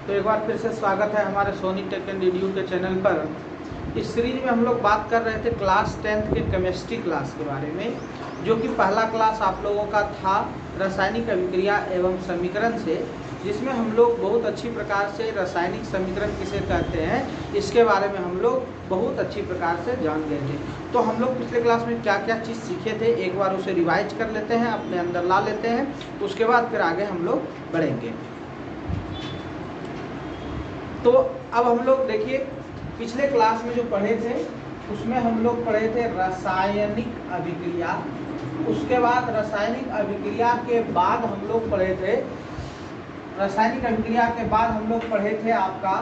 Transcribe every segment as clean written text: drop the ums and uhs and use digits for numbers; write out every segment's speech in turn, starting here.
तो एक बार फिर से स्वागत है हमारे सोनी टेक एंड एडू के चैनल पर। इस सीरीज में हम लोग बात कर रहे थे क्लास 10th के केमिस्ट्री क्लास के बारे में, जो कि पहला क्लास आप लोगों का था रासायनिक अभिक्रिया एवं समीकरण से, जिसमें हम लोग बहुत अच्छी प्रकार से रासायनिक समीकरण किसे कहते हैं इसके बारे में हम लोग बहुत अच्छी प्रकार से जान गए थे। तो हम लोग पिछले क्लास में क्या क्या चीज़ सीखे थे एक बार उसे रिवाइज कर लेते हैं, अपने अंदर ला लेते हैं, उसके बाद फिर आगे हम लोग बढ़ेंगे। तो अब हम लोग देखिए पिछले क्लास में जो पढ़े थे उसमें हम लोग पढ़े थे रासायनिक अभिक्रिया। उसके बाद रासायनिक अभिक्रिया के बाद हम लोग पढ़े थे आपका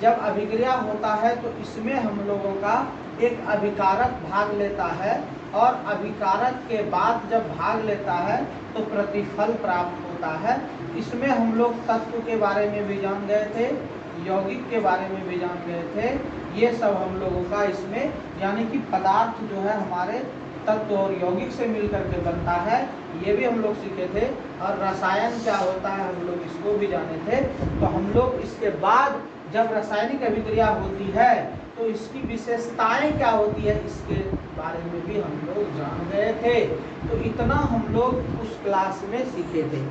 जब अभिक्रिया होता है तो इसमें हम लोगों का एक अभिकारक भाग लेता है, और अभिकारक के बाद जब भाग लेता है तो प्रतिफल प्राप्त होता है। इसमें हम लोग तत्व के बारे में भी जान गए थे, यौगिक के बारे में भी जान गए थे। ये सब हम लोगों का इसमें यानी कि पदार्थ जो है हमारे तत्व और यौगिक से मिलकर के बनता है, ये भी हम लोग सीखे थे। और रसायन क्या होता है हम लोग इसको भी जाने थे। तो हम लोग इसके बाद जब रासायनिक अभिक्रिया होती है तो इसकी विशेषताएं क्या होती है इसके बारे में भी हम लोग जान गए थे। तो इतना हम लोग उस क्लास में सीखे थे।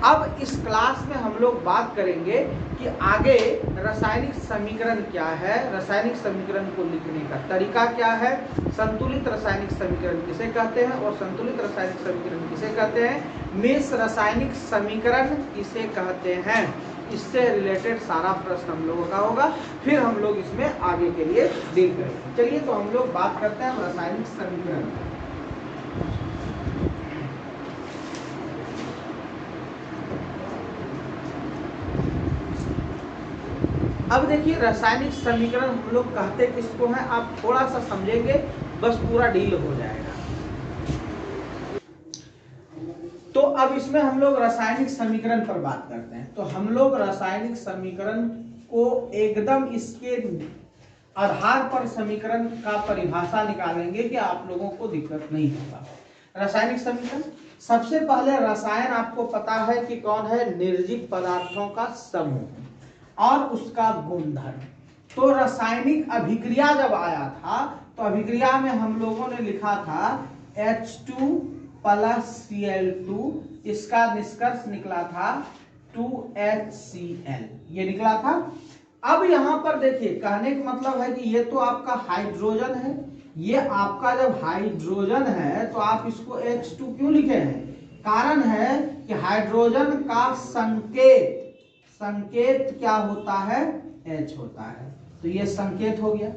अब इस क्लास में हम लोग बात करेंगे कि आगे रासायनिक समीकरण क्या है, रासायनिक समीकरण को लिखने का तरीका क्या है, संतुलित रासायनिक समीकरण किसे कहते हैं और संतुलित रासायनिक समीकरण किसे कहते हैं, मिश्र रासायनिक समीकरण किसे कहते हैं, इससे रिलेटेड सारा प्रश्न हम लोगों का होगा। फिर हम लोग इसमें आगे के लिए डील करेंगे। चलिए तो हम लोग बात करते हैं रासायनिक समीकरण। अब देखिए रासायनिक समीकरण हम लोग कहते किसको हैं, आप थोड़ा सा समझेंगे बस पूरा डील हो जाएगा। तो अब इसमें हम लोग रासायनिक समीकरण पर बात करते हैं। तो हम लोग रासायनिक समीकरण को एकदम इसके आधार पर समीकरण का परिभाषा निकालेंगे कि आप लोगों को दिक्कत नहीं होगा। रासायनिक समीकरण सबसे पहले रसायन आपको पता है कि कौन है, निर्जीव पदार्थों का समूह और उसका गुणधर्म। तो रासायनिक अभिक्रिया जब आया था तो अभिक्रिया में हम लोगों ने लिखा था H2 + Cl2, इसका निष्कर्ष निकला था 2HCl, ये निकला था। अब यहां पर देखिए कहने का मतलब है कि ये तो आपका हाइड्रोजन है, ये आपका जब हाइड्रोजन है तो आप इसको H2 क्यों लिखे हैं, कारण है कि हाइड्रोजन का संकेत क्या होता है, H होता है, तो ये संकेत हो गया।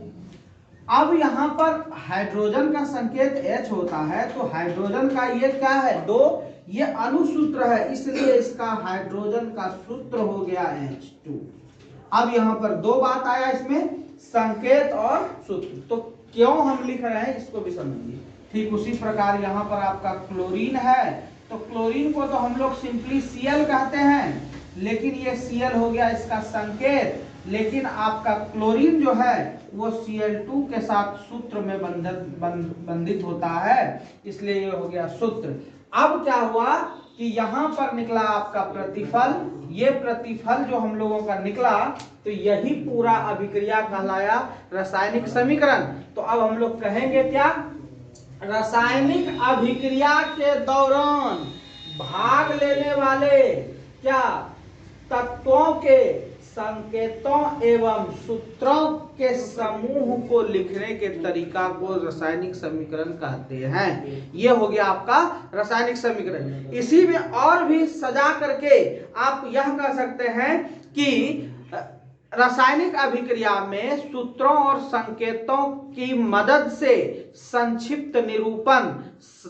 अब यहाँ पर हाइड्रोजन का संकेत H होता है तो हाइड्रोजन का ये क्या है, 2, ये अणुसूत्र है, इसलिए इसका हाइड्रोजन का सूत्र हो गया H2। अब यहाँ पर 2 बात आया इसमें, संकेत और सूत्र। तो क्यों हम लिख रहे हैं इसको भी समझिए। ठीक उसी प्रकार यहाँ पर आपका क्लोरीन है, तो क्लोरीन को तो हम लोग सिंपली Cl कहते हैं, लेकिन ये Cl हो गया इसका संकेत, लेकिन आपका क्लोरीन जो है वो Cl2 के साथ सूत्र में बंधित होता है, इसलिए ये हो गया सूत्र। अब क्या हुआ कि यहां पर निकला आपका प्रतिफल, ये प्रतिफल जो हम लोगों का निकला तो यही पूरा अभिक्रिया कहलाया रासायनिक समीकरण। तो अब हम लोग कहेंगे क्या, रासायनिक अभिक्रिया के दौरान भाग लेने वाले क्या तत्वों के संकेतों एवं सूत्रों के समूह को लिखने के तरीका को रासायनिक समीकरण कहते हैं। ये हो गया आपका रासायनिक समीकरण। इसी में और भी सजा करके आप यह कह सकते हैं कि रासायनिक अभिक्रिया में सूत्रों और संकेतों की मदद से संक्षिप्त निरूपण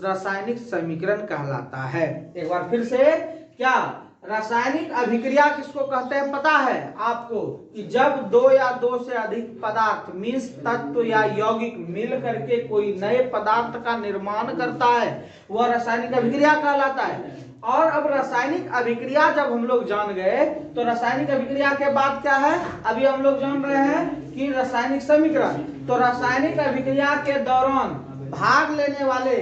रासायनिक समीकरण कहलाता है। एक बार फिर से, क्या रासायनिक अभिक्रिया किसको कहते हैं पता है आपको, कि जब 2 या 2 से अधिक पदार्थ मीन्स तत्व या यौगिक मिल करके कोई नए पदार्थ का निर्माण करता है वह रासायनिक अभिक्रिया कहलाता है। और अब रासायनिक अभिक्रिया जब हम लोग जान गए तो रासायनिक अभिक्रिया के बाद क्या है, अभी हम लोग जान रहे हैं कि रासायनिक समीकरण। तो रासायनिक अभिक्रिया के दौरान भाग लेने वाले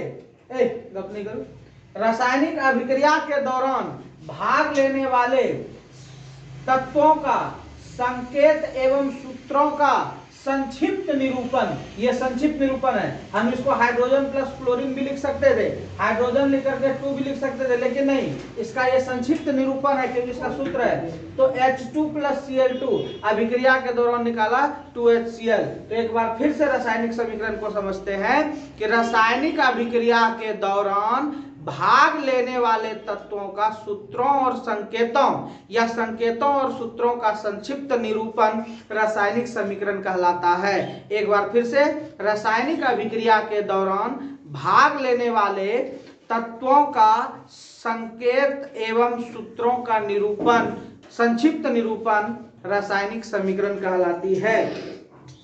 रासायनिक अभिक्रिया के दौरान भाग लेने वाले तत्वों का संकेत एवं सूत्रों का संक्षिप्त निरूपण। ये संक्षिप्त निरूपण है। हम इसको हाइड्रोजन प्लस क्लोरीन भी लिख सकते थे, हाइड्रोजन लिख करके 2 भी लिख सकते थे, लेकिन नहीं, इसका ये संक्षिप्त निरूपण है क्योंकि इसका सूत्र है। तो H2 + Cl2 अभिक्रिया के दौरान निकाला 2HCl। तो एक बार फिर से रासायनिक समीकरण को समझते हैं कि रासायनिक अभिक्रिया के दौरान भाग लेने वाले तत्वों का सूत्रों और संकेतों या संकेतों और सूत्रों का संक्षिप्त निरूपण रासायनिक समीकरण कहलाता है। एक बार फिर से, रासायनिक अभिक्रिया के दौरान भाग लेने वाले तत्वों का संकेत एवं सूत्रों का निरूपण, संक्षिप्त निरूपण रासायनिक समीकरण कहलाती है।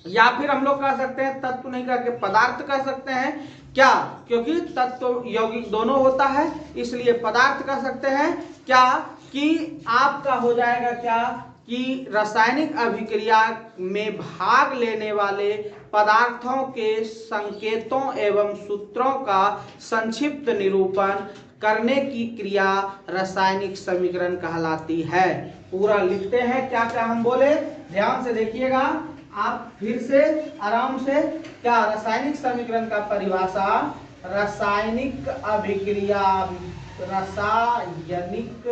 या फिर हम लोग कह सकते हैं, तत्व नहीं कह के पदार्थ कह सकते हैं। क्या? क्योंकि तत्व यौगिक दोनों होता है, इसलिए पदार्थ कह सकते हैं। क्या कि आपका हो जाएगा क्या कि रासायनिक अभिक्रिया में भाग लेने वाले पदार्थों के संकेतों एवं सूत्रों का संक्षिप्त निरूपण करने की क्रिया रासायनिक समीकरण कहलाती है। पूरा लिखते हैं क्या क्या हम बोले, ध्यान से देखिएगा आप फिर से आराम से। क्या? रासायनिक समीकरण का परिभाषा, रासायनिक अभिक्रिया, रासायनिक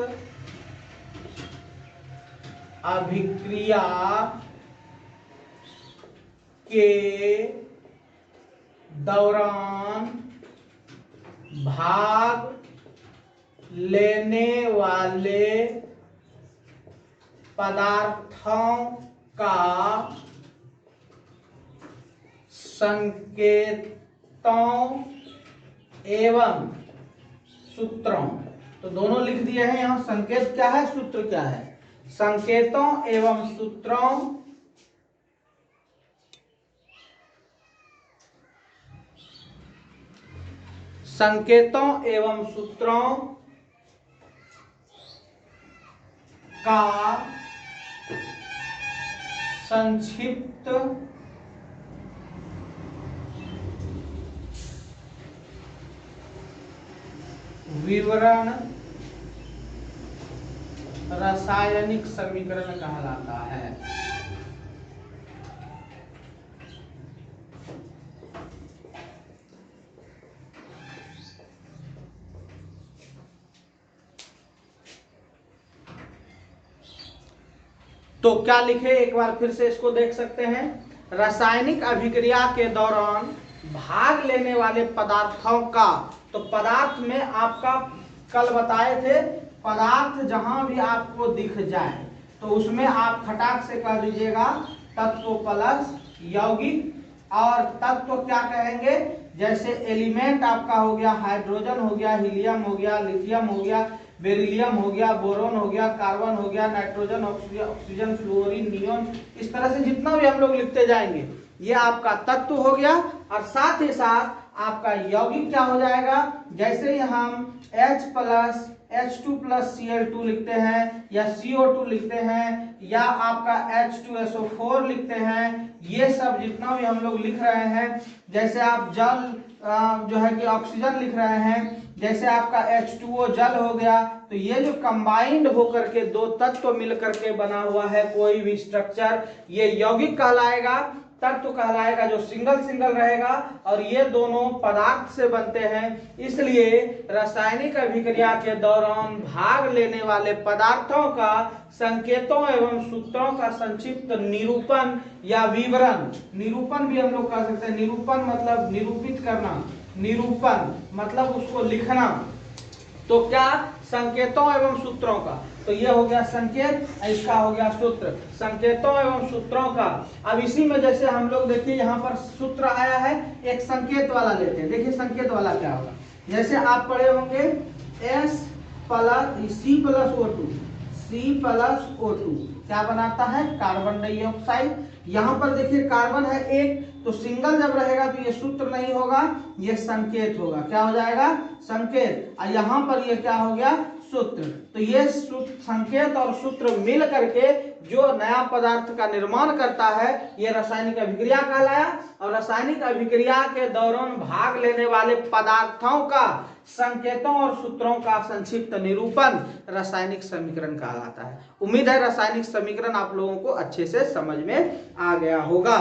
अभिक्रिया के दौरान भाग लेने वाले पदार्थों का संकेतों एवं सूत्रों। तो दोनों लिख दिए हैं यहां। संकेत क्या है, सूत्र क्या है? संकेतों एवं सूत्रों संकेतों एवं सूत्रों का संक्षिप्त विवरण रासायनिक समीकरण कहलाता है। तो क्या लिखे, एक बार फिर से इसको देख सकते हैं। रासायनिक अभिक्रिया के दौरान भाग लेने वाले पदार्थों का, तो पदार्थ में आपका कल बताए थे, पदार्थ जहां भी आपको दिख जाए तो उसमें आप फटाक से कह दीजिएगा तत्व प्लस यौगिक। और तत्व क्या कहेंगे? जैसे एलिमेंट आपका हो गया हाइड्रोजन हो गया, हीलियम हो गया, लिथियम हो गया, बेरिलियम हो गया, बोरोन हो गया, कार्बन हो गया, नाइट्रोजन, ऑक्सीजन, फ्लोरीन, नियोन, इस तरह से जितना भी हम लोग लिखते जाएंगे ये आपका तत्व हो गया। और साथ ही साथ आपका यौगिक क्या हो जाएगा? जैसे ही हम H2 + Cl2 लिखते हैं या CO2 लिखते हैं या आपका H2SO4 लिखते हैं, ये सब जितना भी हम लोग लिख रहे हैं, जैसे आप जल जो है कि ऑक्सीजन लिख रहे हैं, जैसे आपका H2O जल हो गया, तो ये जो कंबाइंड होकर के दो तत्व मिलकर के बना हुआ है कोई भी स्ट्रक्चर, ये यौगिक कहलाएगा। तत्व कहलाएगा जो सिंगल सिंगल रहेगा, और ये दोनों पदार्थ से बनते हैं। इसलिए रासायनिक अभिक्रिया के दौरान भाग लेने वाले पदार्थों का संकेतों एवं सूत्रों का संक्षिप्त निरूपण या विवरण, निरूपण भी हम लोग कह सकते हैं। निरूपण मतलब निरूपित करना, निरूपण मतलब उसको लिखना। तो क्या? संकेतों एवं सूत्रों का। तो ये हो गया संकेत, इसका हो गया सूत्र। संकेतों एवं सूत्रों का। अब इसी में जैसे हम लोग देखिए यहाँ पर सूत्र आया है, एक संकेत वाला लेते हैं। देखिए संकेत वाला क्या होगा। जैसे आप पढ़े होंगे C+O2 क्या बनाता है? Carbon dioxide. यहाँ पर देखिए कार्बन है एक, तो सिंगल जब रहेगा तो ये सूत्र नहीं होगा, ये संकेत होगा। क्या हो जाएगा? संकेत। और यहाँ पर ये क्या हो गया? सूत्र। तो ये संकेत और सूत्र मिल करके जो नया पदार्थ का निर्माण करता है ये रासायनिक अभिक्रिया कहलाया। और रासायनिक अभिक्रिया के दौरान भाग लेने वाले पदार्थों का संकेतों और सूत्रों का संक्षिप्त निरूपण रासायनिक समीकरण कहलाता है। उम्मीद है रासायनिक समीकरण आप लोगों को अच्छे से समझ में आ गया होगा।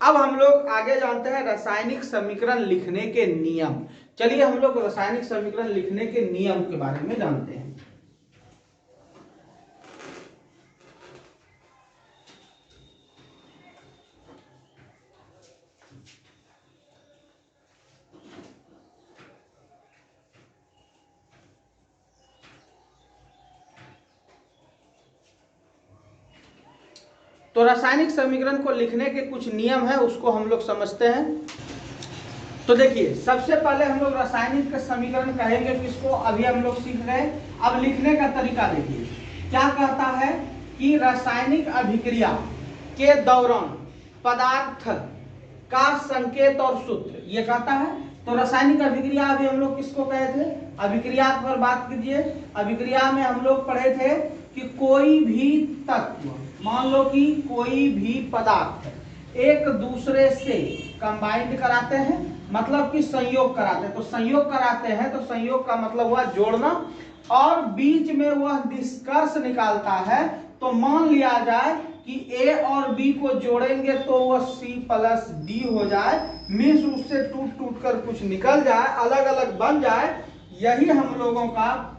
अब हम लोग आगे जानते हैं रासायनिक समीकरण लिखने के नियम। चलिए हम लोग रासायनिक समीकरण लिखने के नियम के बारे में जानते हैं। तो रासायनिक समीकरण को लिखने के कुछ नियम है, उसको हम लोग समझते हैं। तो देखिए सबसे पहले हम लोग रासायनिक समीकरण कहेंगे किसको, अभी हम लोग सीख गए। अब लिखने का तरीका देखिए क्या कहता है कि रासायनिक अभिक्रिया के दौरान पदार्थ का संकेत और सूत्र ये कहता है। तो रासायनिक अभिक्रिया अभी हम लोग किसको कहे थे, अभिक्रिया पर बात कीजिए। अभिक्रिया में हम लोग पढ़े थे कि कोई भी तत्व, मान लो कि कोई भी पदार्थ एक दूसरे से कंबाइंड कराते हैं, मतलब कि संयोग कराते हैं। तो संयोग कराते हैं तो संयोग का मतलब हुआ जोड़ना, और बीच में वह निष्कर्ष निकालता है। तो मान लिया जाए कि ए और बी को जोड़ेंगे तो वह सी प्लस डी हो जाए, मीन्स उससे टूट टूट कर कुछ निकल जाए, अलग अलग बन जाए। यही हम लोगों का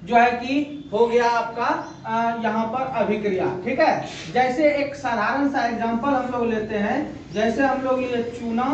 जो है कि हो गया आपका यहाँ पर अभिक्रिया। ठीक है, जैसे एक साधारण सा एग्जांपल हम लोग लेते हैं। जैसे हम लोग ये चूना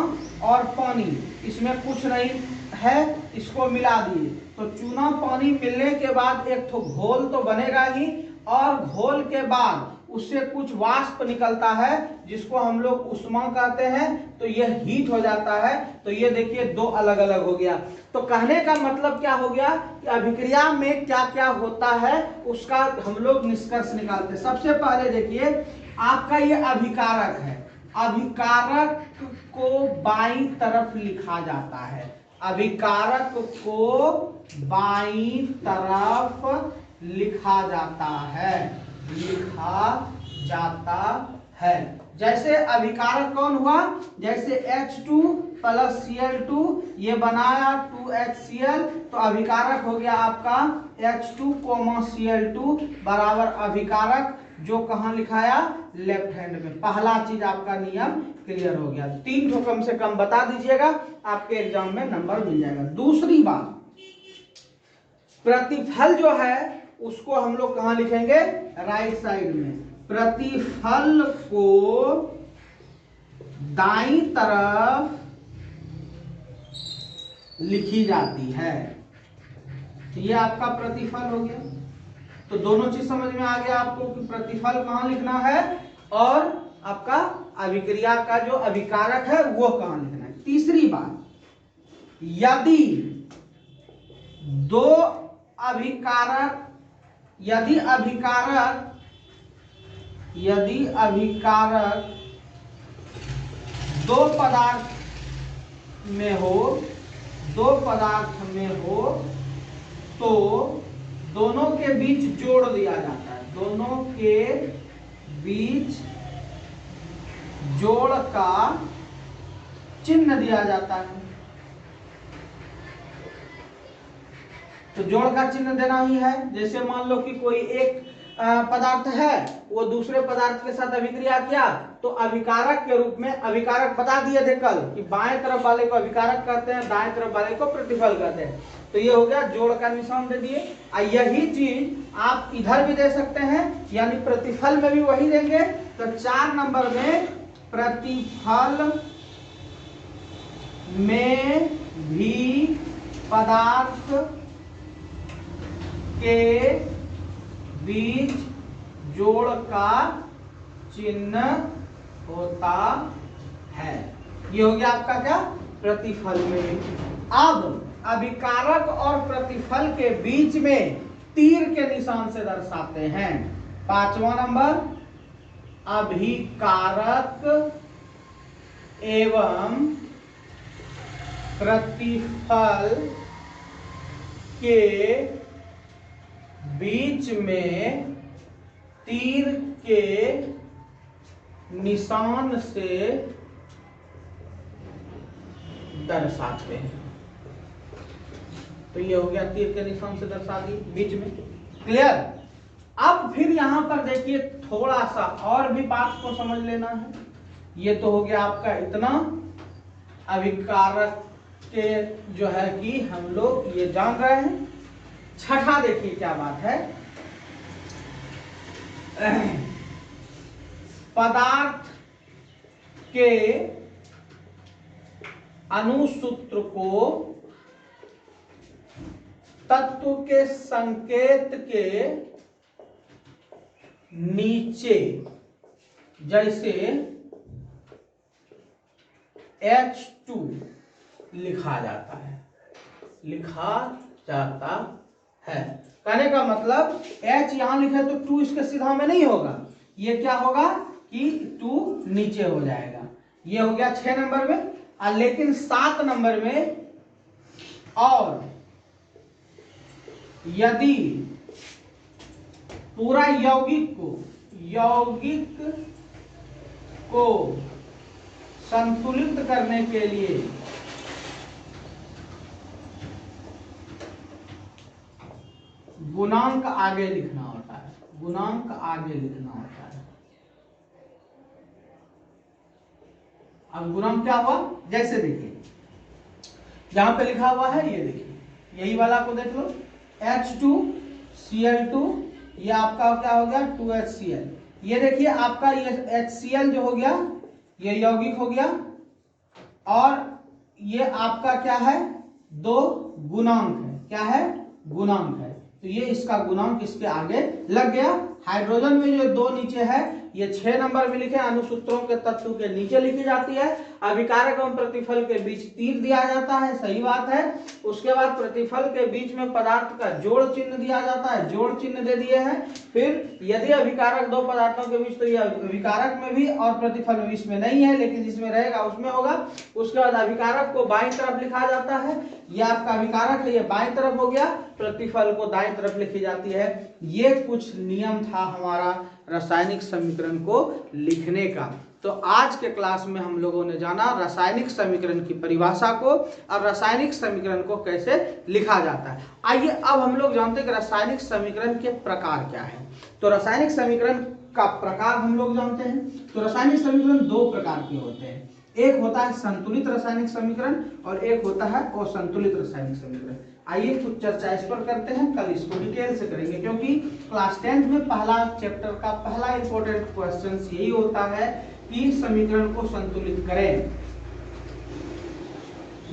और पानी, इसमें कुछ नहीं है, इसको मिला दिए तो चूना पानी मिलने के बाद एक तो घोल तो बनेगा ही, और घोल के बाद उससे कुछ वाष्प निकलता है जिसको हम लोग उष्मा कहते हैं। तो यह हीट हो जाता है। तो ये देखिए दो अलग अलग हो गया। तो कहने का मतलब क्या हो गया कि अभिक्रिया में क्या क्या होता है उसका हम लोग निष्कर्ष निकालते हैं। सबसे पहले देखिए आपका ये अभिकारक है, अभिकारक को बाईं तरफ लिखा जाता है, अभिकारक को बाईं तरफ लिखा जाता है, लिखा जाता है। जैसे अभिकारक कौन हुआ, जैसे H2 प्लस Cl2 ये बनाया 2HCl, तो अभिकारक हो गया आपका H2, Cl2 बराबर अभिकारक, जो कहाँ लिखाया, लेफ्ट हैंड में। पहला चीज आपका नियम क्लियर हो गया। 3 ठो कम से कम बता दीजिएगा, आपके एग्जाम में नंबर मिल जाएगा। दूसरी बात, प्रतिफल जो है उसको हम लोग कहाँ लिखेंगे, राइट साइड में। प्रतिफल को दाईं तरफ लिखी जाती है। तो ये आपका प्रतिफल हो गया। तो दोनों चीज समझ में आ गया आपको कि प्रतिफल कहाँ लिखना है और आपका अभिक्रिया का जो अभिकारक है वो कहाँ लिखना है। तीसरी बात, यदि दो अभिकारक, यदि अभिकारक दो पदार्थ में हो तो दोनों के बीच जोड़ दिया जाता है, दोनों के बीच जोड़ का चिन्ह दिया जाता है। तो जोड़ का चिन्ह देना ही है। जैसे मान लो कि कोई एक पदार्थ है, वो दूसरे पदार्थ के साथ अभिक्रिया किया, तो अभिकारक के रूप में, अभिकारक बता दिए थे कल कि बाएं तरफ वाले को अभिकारक कहते हैं, दाएं तरफ वाले को प्रतिफल कहते हैं। तो ये हो गया, जोड़ का निशान दे दिए। यही चीज आप इधर भी दे सकते हैं, यानी प्रतिफल में भी वही देंगे। तो 4 नंबर में प्रतिफल में भी पदार्थ के बीच जोड़ का चिन्ह होता है। ये हो गया आपका क्या, प्रतिफल में। अब अभिकारक और प्रतिफल के बीच में तीर के निशान से दर्शाते हैं। 5वां नंबर, अभिकारक एवं प्रतिफल के बीच में तीर के निशान से दर्शाते हैं। तो ये हो गया तीर के निशान से दर्शा दी बीच में। क्लियर। अब फिर यहां पर देखिए थोड़ा सा और भी बात को समझ लेना है। ये तो हो गया आपका इतना अभिकारक के जो है कि हम लोग ये जान रहे हैं। छठा देखिए क्या बात है, पदार्थ के अनुसूत्र को तत्व के संकेत के नीचे जैसे H2 लिखा जाता है, लिखा जाता है। कहने का मतलब H यहां लिखे तो 2 इसके सीधा में नहीं होगा, ये क्या होगा कि 2 नीचे हो जाएगा। ये हो गया 6 नंबर में। लेकिन 7 नंबर में, और यदि पूरा यौगिक को संतुलित करने के लिए गुणांक आगे लिखना होता है, गुणांक आगे लिखना होता है। अब गुणांक क्या हुआ, जैसे देखिए यहां पे लिखा हुआ है, ये देखिए यही वाला को देख लो, H2Cl2, ये आपका क्या हो गया 2HCl। ये देखिए आपका ये HCl जो हो गया ये यौगिक हो गया, और ये आपका क्या है 2 गुणांक है। क्या है, गुणांक है। तो ये इसका गुणांक इसके आगे लग गया। हाइड्रोजन में जो 2 नीचे है, ये 6 नंबर में लिखे, अनुसूत्रों के तत्व के नीचे लिखी जाती है। अभिकारक एवं प्रतिफल के बीच तीर दिया जाता है, सही बात है। उसके बाद प्रतिफल के बीच में पदार्थ का जोड़ चिन्ह दिया जाता है, जोड़ चिन्ह दे दिए हैं। फिर यदि अभिकारक 2 पदार्थों के बीच, तो ये अभिकारक में भी और प्रतिफल में इसमें नहीं है, लेकिन जिसमें रहेगा उसमें होगा। उसके बाद अभिकारक को बाईं तरफ लिखा जाता है, यह आपका अभिकारक है, ये बाईं तरफ हो गया, प्रतिफल को दाईं तरफ लिखी जाती है। ये कुछ नियम था हमारा रासायनिक समीकरण को लिखने का। तो आज के क्लास में हम लोगों ने जाना रासायनिक समीकरण की परिभाषा को और रासायनिक समीकरण को कैसे लिखा जाता है। आइए अब हम लोग जानते हैं कि रासायनिक समीकरण के प्रकार क्या है। तो रासायनिक समीकरण का प्रकार हम लोग जानते हैं। तो रासायनिक समीकरण 2 प्रकार के होते हैं, एक होता है संतुलित रासायनिक समीकरण और एक होता है असंतुलित रासायनिक समीकरण। आइए कुछ चर्चा इस पर करते हैं, कल इसको डिटेल से करेंगे, क्योंकि क्लास 10th में पहला चैप्टर का पहला इंपॉर्टेंट क्वेश्चन यही होता है कि समीकरण को संतुलित करें।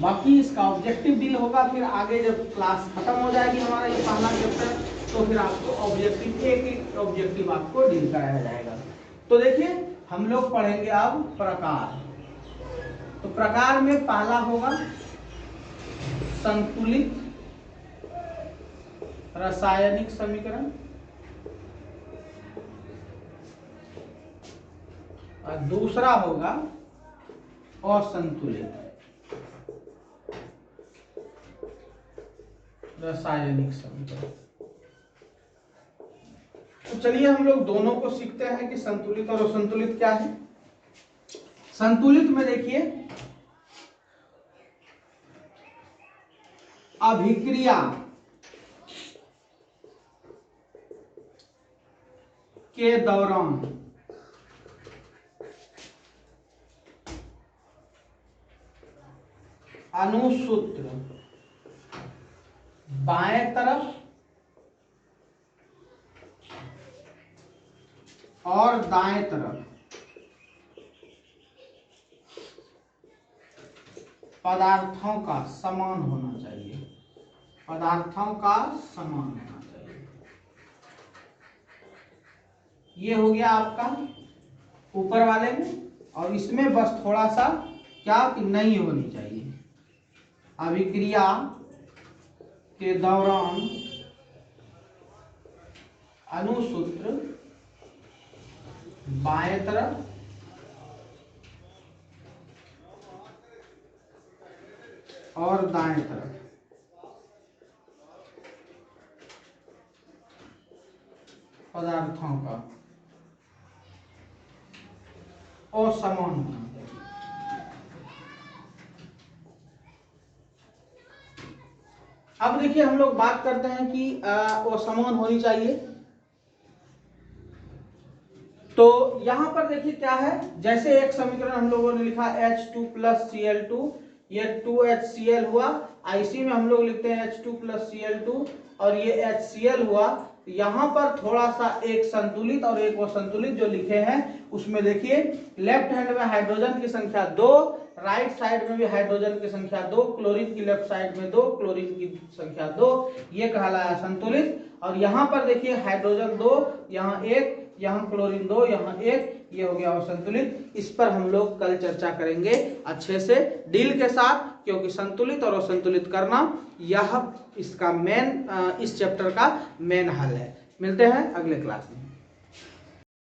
बाकी इसका ऑब्जेक्टिव डील होगा, फिर आगे जब क्लास खत्म हो जाएगी हमारा ये पहला चैप्टर, तो फिर आपको ऑब्जेक्टिव एक ऑब्जेक्टिव आपको डील कराया जाएगा। तो देखिए हम लोग पढ़ेंगे अब प्रकार। तो प्रकार में पहला होगा संतुलित रासायनिक समीकरण, और दूसरा होगा असंतुलित रासायनिक समीकरण। तो चलिए हम लोग दोनों को सीखते हैं कि संतुलित और असंतुलित क्या है। संतुलित में देखिए अभिक्रिया के दौरान अनुसूत्र बाएं तरफ और दाएं तरफ पदार्थों का समान होना चाहिए, पदार्थों का समान होना चाहिए। ये हो गया आपका ऊपर वाले में, और इसमें बस थोड़ा सा क्या कि नहीं होनी चाहिए। अभिक्रिया के दौरान अनुसूत्र बाएं तरफ और दाएं तरफ पदार्थों का असमान होना। अब देखिए हम लोग बात करते हैं कि असमान होनी चाहिए। तो यहां पर देखिए क्या है, जैसे एक समीकरण हम लोगों ने लिखा H2 + Cl2, ये 2HCl हुआ। इसी में हम लोग लिखते हैं H2 + Cl2 और ये HCl हुआ। यहाँ पर थोड़ा सा एक संतुलित और एक असंतुलित जो लिखे हैं उसमें देखिए लेफ्ट हैंड में हाइड्रोजन की संख्या 2, राइट साइड में भी हाइड्रोजन की संख्या 2, क्लोरीन की लेफ्ट साइड में 2, क्लोरीन की संख्या 2, ये कहलाया संतुलित। और यहाँ पर देखिए हाइड्रोजन 2, यहाँ 1, यहाँ क्लोरीन 2, यहाँ 1, ये हो गया असंतुलित। इस पर हम लोग कल चर्चा करेंगे अच्छे से डील के साथ, क्योंकि संतुलित और असंतुलित करना यह इसका मेन, इस चैप्टर का मेन हल है। मिलते हैं अगले क्लास में।